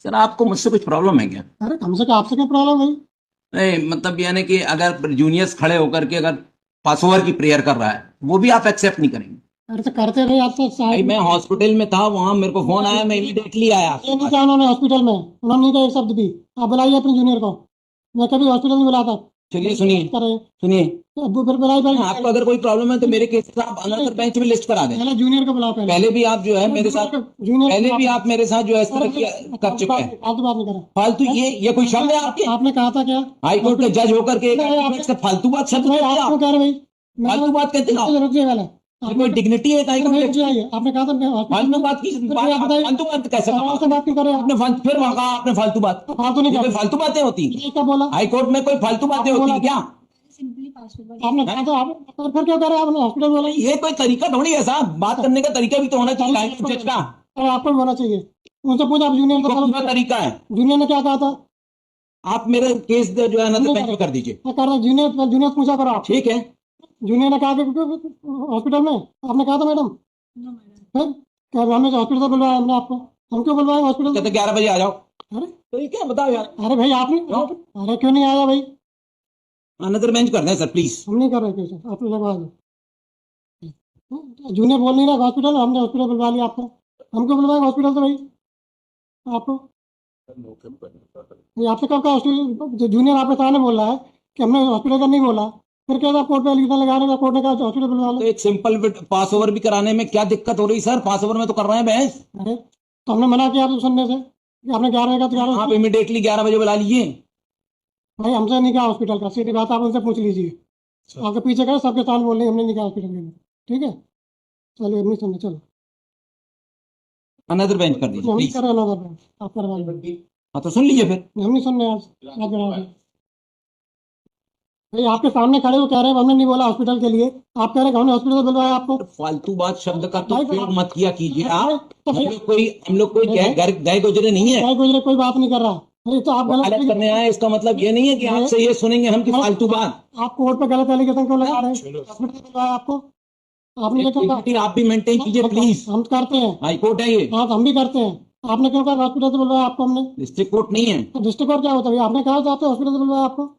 Sir आपको मुझसे कुछ प्रॉब्लम है क्या? अरे हमसे क्या, आपसे क्या प्रॉब्लम है? नहीं मतलब यानी कि अगर जूनियर्स खड़े होकर के अगर पास ओवर की प्रेयर कर रहा है वो भी आप एक्सेप्ट नहीं करेंगे? अरे तो करते रहे, आप तो भाई साइड में। मैं हॉस्पिटल में था, वहां मेरे को फोन आया, मैं इमीडिएटली आया ये आपके नहीं पास। कहा उन्होंने हॉस्पिटल में, उन्होंने नहीं कहा एक शब्द भी। आप बुलाइए अपने जूनियर को। मैं कभी हॉस्पिटल में बुलाता चलिए सुनिए, करे सुनिए। तो अब फिर बुलाई भाई। आपको अगर कोई प्रॉब्लम है तो मेरे केस आप अनदर बेंच में लिस्ट करा दें। पहले जूनियर को बुलाओ पहले। पहले भी आप जो है मेरे साथ, जूनियर पहले भी आप मेरे साथ जो है इस अरे तरह किया कर फालतू चुके बात हैं। फालतू बात नहीं करा। फालतू ये कोई शब्द है आपके? आपने कहा था क्या? हाई कोर्ट के जज होकर के एक नहीं, एडवोकेट से फालतू बात शब्द भाई कहते हैं आप क्यों आप? कह रहे भाई? फालतू बात कहते हैं आप? रुक जाइए वाला। ये कोई डिग्निटी है हाई कोर्ट के? आपने कहा था मैं हॉस्पिटल फालतू बात की फालतू बात कैसे आराम से कहा? बात क्यों कर रहे हैं? आपने फिर वहां कहा आपने फालतू बात। फालतू नहीं ये कर कोई रहे। फालतू बातें होती हैं? ये क्या बोला? हाई कोर्ट में कोई फालतू बातें होती है क्या? आपने कहा था आप, और फिर क्या कर रहे हैं? आपने हॉस्पिटल बोला। ये कोई तरीका थोड़ी है साहब, बात करने का तरीका भी तो होना चाहिए हाई कोर्ट जज का। अरे आपको भी होना चाहिए। उनसे पूछा, आप जूनियर को पूरा तरीका है। जूनियर ने क्या कहा था? आप मेरा केस जो है ना तो बेंच पे कर दीजिए। मैं कर रहा जूनियर, जूनियर पूछा करो आप। ठीक है। जूनियर ने कहा कि हॉस्पिटल में आपने कहा था मैडम। फिर क्या हमें हॉस्पिटल से बुलवाया हमने आपको? हम क्यों बुलवाए हॉस्पिटल? कहते 11 बजे आ जाओ। अरे तो ये क्या बताओ यार। अरे भाई आपने, अरे क्यों नहीं आया भाई? अनदर बेंच कर दें सर प्लीज। हम नहीं कर रहे कैसे, आप लोग लगवा दो। जूनियर बोल नहीं रहा हॉस्पिटल, हमने हॉस्पिटल बुलवा लिया आपको। हमको बुलवाएंगे हॉस्पिटल से भाई आपको? ये आपसे कब का हॉस्पिटल? जूनियर आपके सामने बोल रहा है कि हमने हॉस्पिटल का नहीं बोला। फिर क्या था, कोर्ट पे एलिगेशन लगा रहे थे, कोर्ट ने कहा हॉस्पिटल बुलवा तो लो। एक सिंपल पास ओवर भी कराने में क्या दिक्कत हो रही सर? पास ओवर में तो कर रहे हैं बहस। अरे तो हमने मना किया आपको सुनने से कि आपने 11 का तो 11। आप इमीडिएटली 11 बजे बुला लीजिए। भाई हमसे नहीं कहा हॉस्पिटल का, सीधी बात आप उनसे पूछ लीजिए। आपके पीछे करे सबके सामने बोल रहे हैं हमने नहीं कहा हॉस्पिटल के लिए। ठीक है, चलिए नहीं सुनना, चलो अनदर बेंच कर दीजिए हम नहीं प्लीज। कर रहे हैं, आप करवा लो। हाँ तो सुन लीजिए फिर। हम नहीं सुन रहे आज करा रहे। भाई आपके सामने खड़े हो कह रहे हैं हमने नहीं बोला हॉस्पिटल के लिए। आप कह रहे हैं हमने हॉस्पिटल से बुलवाया आपको। फालतू बात शब्द का तो भाई, प्रयोग मत किया कीजिए आप। तो हम लोग कोई गए गुजरे नहीं है। भाई गुजरे कोई बात नहीं कर रहा। अरे तो आप गलत करने आए इसका मतलब ये नहीं है कि आपसे ये सुनेंगे हम कि फालतू बात। आप कोर्ट पे गलत एलिगेशन क्यों लगा रहे हैं? हॉस्पिटल से बुलवाया आपको, आपने क्या कहा? Integrity आप भी मेंटेन कीजिए प्लीज। हम करते हैं। हाई कोर्ट है ये, हाँ तो हम भी करते हैं। आपने क्यों कहा हॉस्पिटल से बुलवाया आपको हमने? डिस्ट्रिक्ट कोर्ट नहीं है। डिस्ट्रिक्ट कोर्ट क्या होता है? आपने कहा था आपने हॉस्पिटल से बुलवाया आपको।